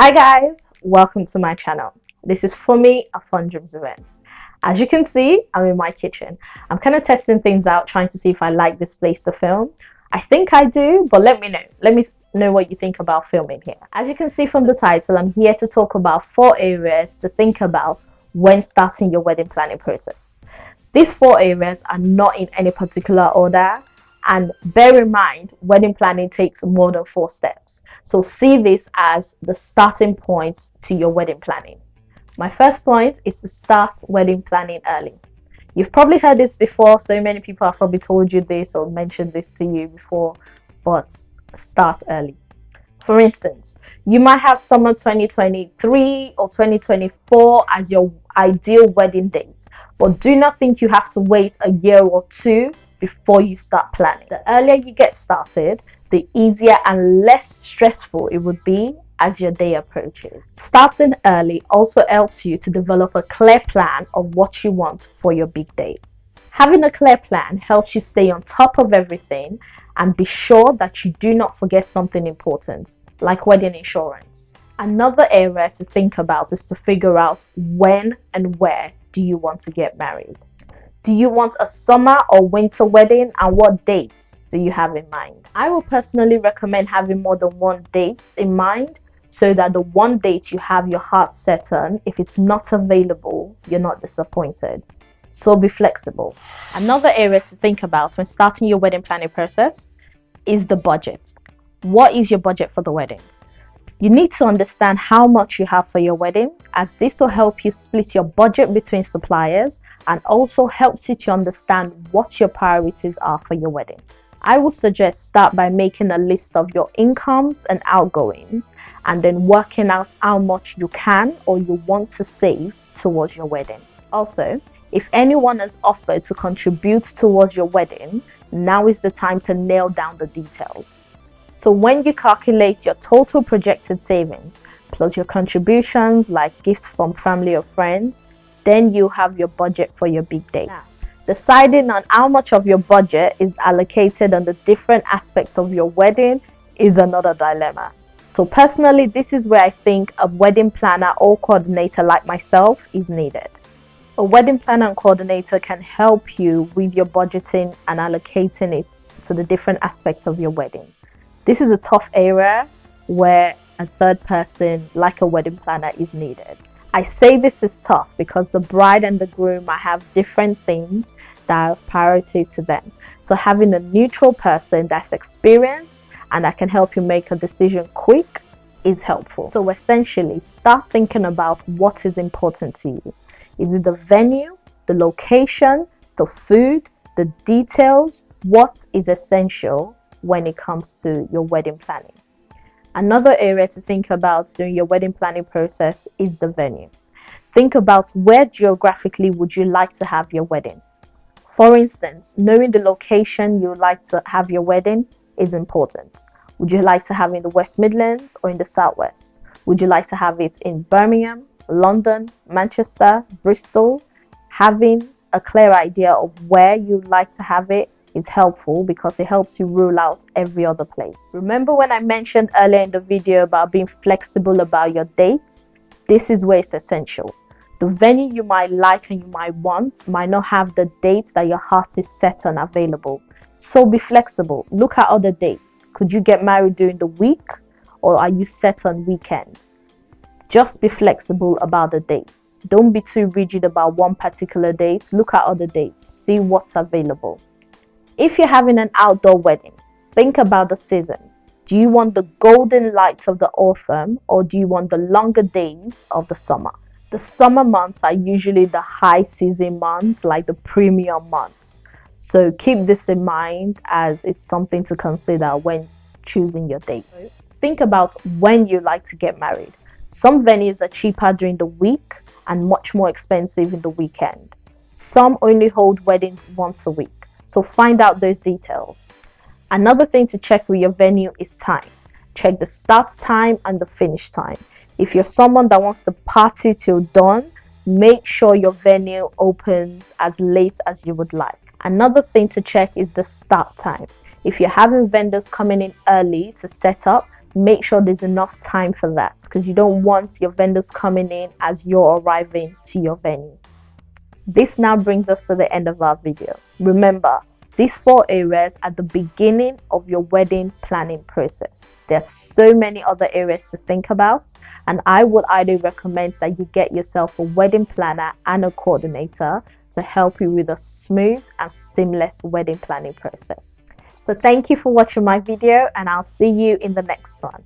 Hi guys, welcome to my channel. This is Funmi of Fun Dreams Events. As you can see, I'm in my kitchen. I'm kind of testing things out, trying to see if I like this place to film. I think I do, but let me know. Let me know what you think about filming here. As you can see from the title, I'm here to talk about 4 areas to think about when starting your wedding planning process. These 4 areas are not in any particular order, and bear in mind, wedding planning takes more than 4 steps. So see this as the starting point to your wedding planning. My first point is to start wedding planning early. You've probably heard this before, so many people have probably told you this or mentioned this to you before, but start early. For instance, you might have summer 2023 or 2024 as your ideal wedding date, but do not think you have to wait a year or two before you start planning. The earlier you get started, the easier and less stressful it would be as your day approaches. Starting early also helps you to develop a clear plan of what you want for your big day. Having a clear plan helps you stay on top of everything and be sure that you do not forget something important, like wedding insurance. Another area to think about is to figure out when and where do you want to get married. Do you want a summer or winter wedding, and what dates do you have in mind? I will personally recommend having more than one date in mind so that the one date you have your heart set on, if it's not available, you're not disappointed. So be flexible. Another area to think about when starting your wedding planning process is the budget. What is your budget for the wedding? You need to understand how much you have for your wedding, as this will help you split your budget between suppliers and also helps you to understand what your priorities are for your wedding. I would suggest start by making a list of your incomes and outgoings and then working out how much you can or you want to save towards your wedding. Also, if anyone has offered to contribute towards your wedding, now is the time to nail down the details. So when you calculate your total projected savings plus your contributions like gifts from family or friends, then you have your budget for your big day. Now, deciding on how much of your budget is allocated on the different aspects of your wedding is another dilemma. So personally, this is where I think a wedding planner or coordinator like myself is needed. A wedding planner and coordinator can help you with your budgeting and allocating it to the different aspects of your wedding. This is a tough area where a third person like a wedding planner is needed. I say this is tough because the bride and the groom might have different things that are priority to them. So having a neutral person that's experienced and that can help you make a decision quick is helpful. So essentially, start thinking about what is important to you. Is it the venue, the location, the food, the details? What is essential when it comes to your wedding planning? Another area to think about during your wedding planning process is the venue. Think about where geographically would you like to have your wedding. For instance, knowing the location you would like to have your wedding is important. Would you like to have it in the West Midlands or in the Southwest? Would you like to have it in Birmingham, London, Manchester, Bristol? Having a clear idea of where you'd like to have it is helpful because it helps you rule out every other place. Remember when I mentioned earlier in the video about being flexible about your dates? This is where it's essential. The venue you might like and you might want might not have the dates that your heart is set on available. So be flexible. Look at other dates. Could you get married during the week or are you set on weekends? Just be flexible about the dates. Don't be too rigid about one particular date. Look at other dates. See what's available. If you're having an outdoor wedding, think about the season. Do you want the golden light of the autumn or do you want the longer days of the summer? The summer months are usually the high season months, like the premium months. So keep this in mind as it's something to consider when choosing your dates. Think about when you like to get married. Some venues are cheaper during the week and much more expensive in the weekend. Some only hold weddings once a week. So find out those details. Another thing to check with your venue is time. Check the start time and the finish time. If you're someone that wants to party till dawn, make sure your venue opens as late as you would like. Another thing to check is the start time. If you're having vendors coming in early to set up, make sure there's enough time for that, because you don't want your vendors coming in as you're arriving to your venue. This now brings us to the end of our video. Remember, these 4 areas are the beginning of your wedding planning process. There's so many other areas to think about, and I would highly recommend that you get yourself a wedding planner and a coordinator to help you with a smooth and seamless wedding planning process. So thank you for watching my video, and I'll see you in the next one.